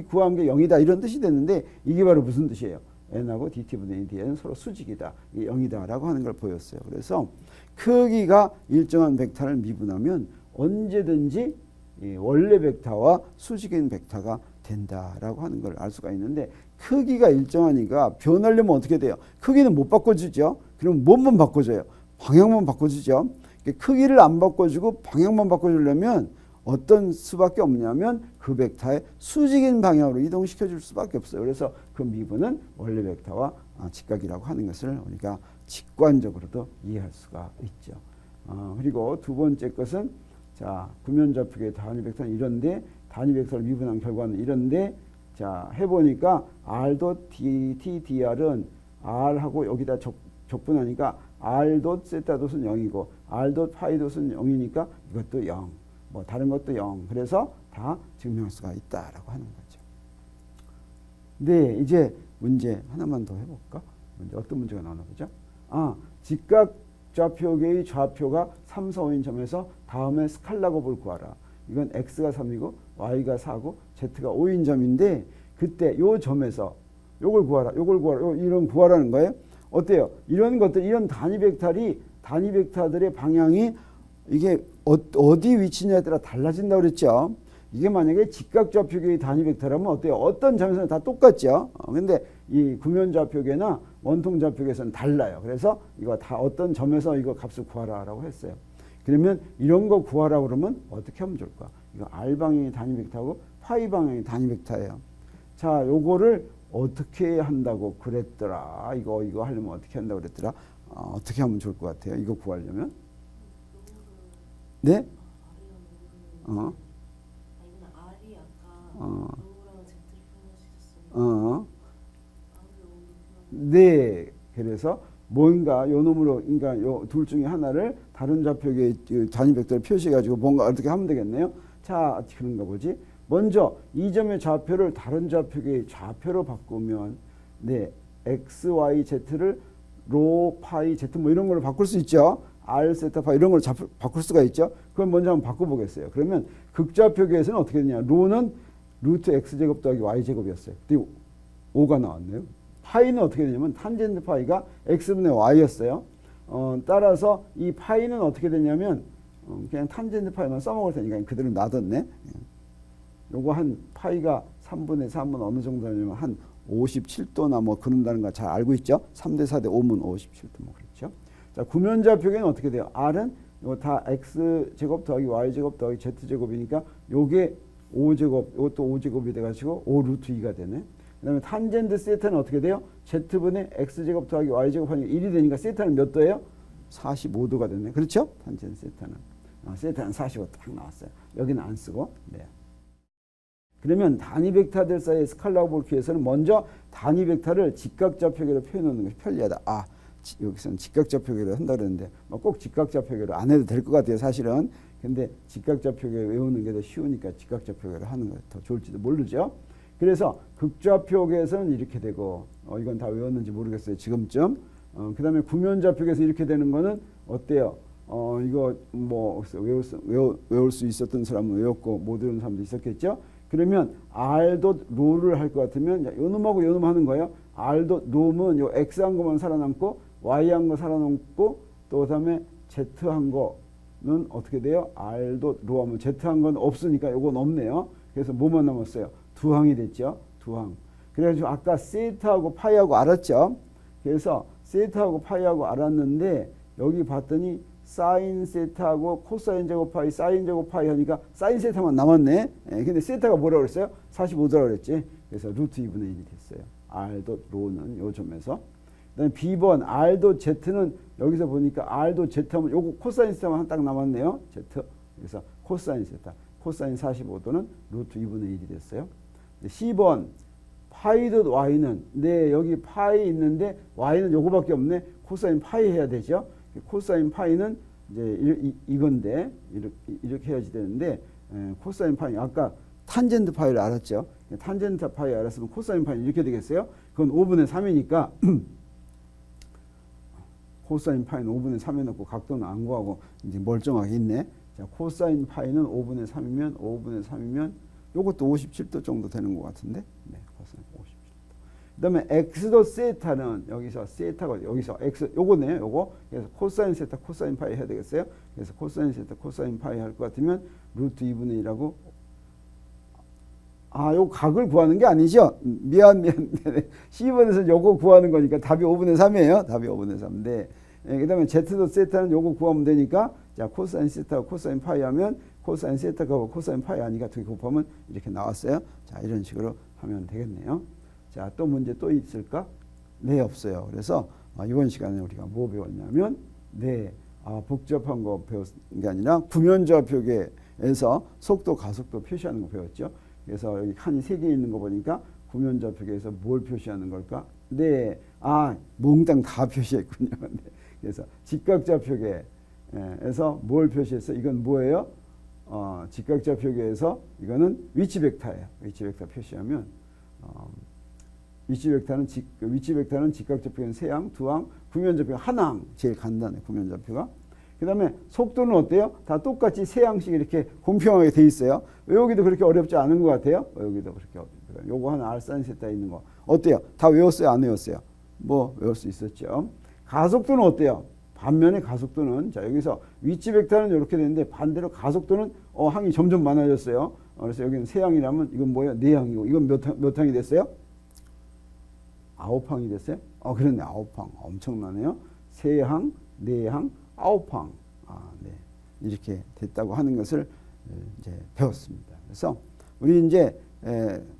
구한 게 0이다 이런 뜻이 됐는데 이게 바로 무슨 뜻이에요? n하고 dt분의 dn은 서로 수직이다. 이게 0이다라고 하는 걸 보였어요. 그래서 크기가 일정한 벡터를 미분하면 언제든지 원래 벡터와 수직인 벡터가 된다라고 하는 걸 알 수가 있는데 크기가 일정하니까 변하려면 어떻게 돼요? 크기는 못 바꿔주죠. 그럼 뭐만 바꿔줘요? 방향만 바꿔주죠. 크기를 안 바꿔주고 방향만 바꿔주려면 어떤 수밖에 없냐면 그 벡터의 수직인 방향으로 이동시켜 줄 수밖에 없어요. 그래서 그 미분은 원래 벡터와 직각이라고 하는 것을 우리가 직관적으로도 이해할 수가 있죠. 그리고 두 번째 것은 자 구면좌표의 단위 벡터는 이런데 단위 벡터를 미분한 결과는 이런데 자 해보니까 r dt dr은 r하고 여기다 적분하니까 r 세타 돛은 0이고 r 파이 돛은 0이니까 이것도 0. 뭐 다른 것도 0. 그래서 다 증명할 수가 있다라고 하는 거죠. 네, 이제 문제 하나만 더 해볼까? 문제 어떤 문제가 나오나 보죠? 직각 좌표계의 좌표가 3, 4, 5인 점에서 다음에 스칼라 곱을 구하라. 이건 x가 3이고 y가 4고 z가 5인 점인데 그때 요 점에서 요걸 구하라. 이런 구하라는 거예요. 어때요? 이런 것들 이런 단위 벡터들의 방향이 이게 어디 위치냐에 따라 달라진다고 그랬죠. 이게 만약에 직각좌표계의 단위 벡터라면 어때요? 어떤 점에서는 다 똑같죠. 근데 이 구면좌표계나 원통좌표계에서는 달라요. 그래서 이거 다 어떤 점에서 이거 값을 구하라라고 했어요. 그러면 이런 거 구하라 그러면 어떻게 하면 좋을까? 이거 r 방향이 단위 벡터고 파이 방향이 단위 벡터예요. 자, 요거를 어떻게 한다고 그랬더라? 이거 하려면 어떻게 한다고 그랬더라? 어떻게 하면 좋을 것 같아요? 이거 구하려면? 네? R이 아까 로우랑 Z를 표현하셨어요. 네. 그래서 뭔가 요 놈으로 그러니까 요 둘 중에 하나를 다른 좌표계의 단위 벡터를 표시해 가지고 뭔가 어떻게 하면 되겠네요. 자, 그런가 보지. 먼저 이 점의 좌표를 다른 좌표계의 좌표로 바꾸면 네, x, y, z를 로, 파이, z 뭐 이런 걸로 바꿀 수 있죠. r, 세타, 파 이런 걸 바꿀 수가 있죠. 그럼 먼저 한번 바꿔보겠어요. 그러면 극좌표계에서는 어떻게 되냐. 로는 루트 x제곱 더하기 y제곱이었어요. 근데 5가 나왔네요. 파이는 어떻게 되냐면 탄젠트 파이가 x분의 y였어요. 따라서 이 파이는 어떻게 되냐면 그냥 탄젠트 파이만 써먹을 테니까 그대로 놔뒀네. 요거 한 파이가 3분의 3은 어느 정도냐면 한 57도나 뭐 그런다는 거 잘 알고 있죠. 3대 4대 5면 57도 뭐 그렇죠. 자, 구면좌표계는 어떻게 돼요? r은 이거 다 x제곱 더하기 y제곱 더하기 z제곱이니까 요게 5제곱, 이것도 5제곱이 돼가지고 5 루트 2가 되네. 그 다음에 탄젠트 세타는 어떻게 돼요? z분의 x제곱 더하기 y제곱 하니까 1이 되니까 세타는 몇 도예요? 45도가 됐네. 그렇죠? 탄젠트 세타는. 세타는 45도 딱 나왔어요. 여기는 안 쓰고. 네. 그러면 단위 벡터들 사이의 스칼라 곱을 위해서는 먼저 단위 벡터를 직각좌표계로 표현하는 것이 편리하다. 여기서는 직각좌표계로 한다 그러는데 꼭 직각좌표계로 안 해도 될 것 같아요. 사실은. 근데 직각좌표계 외우는 게 더 쉬우니까 직각좌표계로 하는 게 더 좋을지도 모르죠. 그래서 극좌표계에서는 이렇게 되고 이건 다 외웠는지 모르겠어요. 지금쯤. 그 다음에 구면좌표계에서 이렇게 되는 거는 어때요? 이거 뭐 외울 수 있었던 사람은 외웠고 못 외우는 사람도 있었겠죠. 그러면 r도 로를 할 것 같으면 요 놈하고 요 놈 하는 거예요. r도 놈은 요 x 한 거만 살아남고 y 한 거 살아남고 또 그다음에 z 한 거는 어떻게 돼요? r도 로 하면 z 한 건 없으니까 요건 없네요. 그래서 뭐만 남았어요? 두 항이 됐죠. 두 항. 그래가지고 아까 세타하고 파이하고 알았죠. 그래서 세타하고 파이하고 알았는데 여기 봤더니 사인 세타하고 코사인 제곱 파이, 사인 제곱 파이 하니까 사인 세타만 남았네. 근데 세타가 뭐라고 그랬어요? 45도라고 그랬지. 그래서 루트 2분의 1이 됐어요. r도 로는 요 점에서. 그다음에 B번 r도 z는 여기서 보니까 r도 z 하면 요거 코사인 세타만 딱 남았네요. z. 그래서 코사인 세타. 코사인 45도는 루트 2분의 1이 됐어요. C번 파이도 y는 네 여기 파이 있는데 y는 요거밖에 없네. 코사인 파이 해야 되죠. 코사인 파이는 이제 이건데 이렇게 해야지 되는데 코사인 파이 아까 탄젠트 파이를 알았죠. 탄젠트 파이 알았으면 코사인 파이 이렇게 되겠어요. 그건 5분의 3이니까 코사인 파이는 5분의 3 해놓고 각도는 안 구하고 이제 멀쩡하게 있네. 자, 코사인 파이는 5분의 3이면 5분의 3이면 요것도 57도 정도 되는 것 같은데. 네, 코사인 57도. 그다음에 x도 세타는 여기서 세타가 여기서 x 요거네요. 요거. 그래서 코사인 세타 코사인 파이 해야 되겠어요. 그래서 코사인 세타 코사인 파이 할 것 같으면 루트 2분의 1하고 요 각을 구하는 게 아니죠. 미안. C번에서 요거 구하는 거니까 답이 5분의 3이에요. 답이 5분의 3인데. 그 다음에 Z도 세타는 요거 구하면 되니까 자, 코사인 세타 코사인 파이 하면 코사인 세타가 코사인 파이 아니까 두 개 곱하면 이렇게 나왔어요. 자, 이런 식으로 하면 되겠네요. 자, 또 문제 또 있을까? 네, 없어요. 그래서 이번 시간에 우리가 뭐 배웠냐면 네, 복잡한 거 배운 게 아니라 구면좌표계에서 속도 가속도 표시하는 거 배웠죠. 그래서 여기 칸이 3개 있는 거 보니까 구면좌표계에서 뭘 표시하는 걸까? 네, 몽땅 다 표시했군요. 네. 그래서 직각좌표계에서 뭘 표시했어? 이건 뭐예요? 직각좌표계에서 이거는 위치 벡터예요. 위치 벡터 표시하면 위치 벡터는 직각좌표계는 3항, 2항, 구면좌표가 1항. 제일 간단해. 구면좌표가. 그다음에 속도는 어때요? 다 똑같이 3항씩 이렇게 공평하게 돼 있어요. 외우기도 그렇게 어렵지 않은 것 같아요. 외우기도 그렇게 어렵죠. 요거 하나 알사인 세타 있는 거 어때요? 다 외웠어요? 안 외웠어요? 뭐 외울 수 있었죠. 가속도는 어때요? 반면에 가속도는 자 여기서 위치 벡터는 이렇게 되는데 반대로 가속도는 항이 점점 많아졌어요. 그래서 여기는 3항이라면 이건 뭐예요? 4항이고 이건 몇 항이 됐어요? 9항이 됐어요? 그렇네. 9항. 엄청나네요. 3항, 4항, 9항. 네. 이렇게 됐다고 하는 것을 이제 배웠습니다. 그래서 우리 이제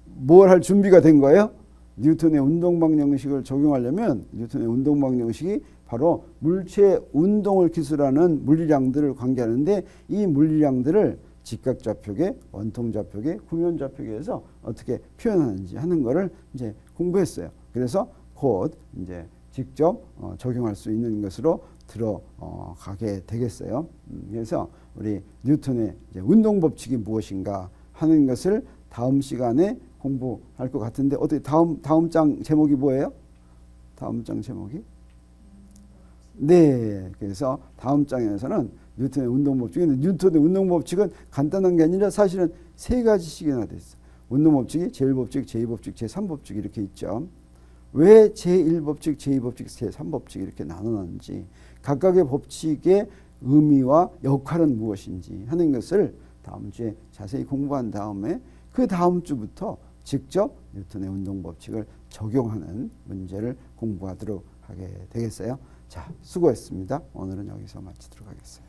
뭘 할 준비가 된 거예요? 뉴턴의 운동방정식을 적용하려면 뉴턴의 운동방정식이 바로 물체의 운동을 기술하는 물리량들을 관계하는데 이 물리량들을 직각좌표계, 원통좌표계, 구면좌표계에서 어떻게 표현하는지 하는 거를 이제 공부했어요. 그래서 곧 이제 직접 적용할 수 있는 것으로 들어가게 되겠어요. 그래서 우리 뉴턴의 이제 운동 법칙이 무엇인가 하는 것을 다음 시간에 공부할 것 같은데 어떻게 다음 장 제목이 뭐예요? 다음 장 제목이? 네, 그래서 다음 장에서는 뉴턴의 운동 법칙인데 뉴턴의 운동 법칙은 간단한 게 아니라 사실은 3가지씩이나 됐어요. 운동 법칙이 제1법칙, 제2법칙, 제3법칙 이렇게 있죠. 왜 제1법칙, 제2법칙, 제3법칙 이렇게 나누는지 각각의 법칙의 의미와 역할은 무엇인지 하는 것을 다음 주에 자세히 공부한 다음에 그 다음 주부터 직접 뉴턴의 운동 법칙을 적용하는 문제를 공부하도록 하게 되겠어요. 자, 수고했습니다. 오늘은 여기서 마치도록 하겠어요.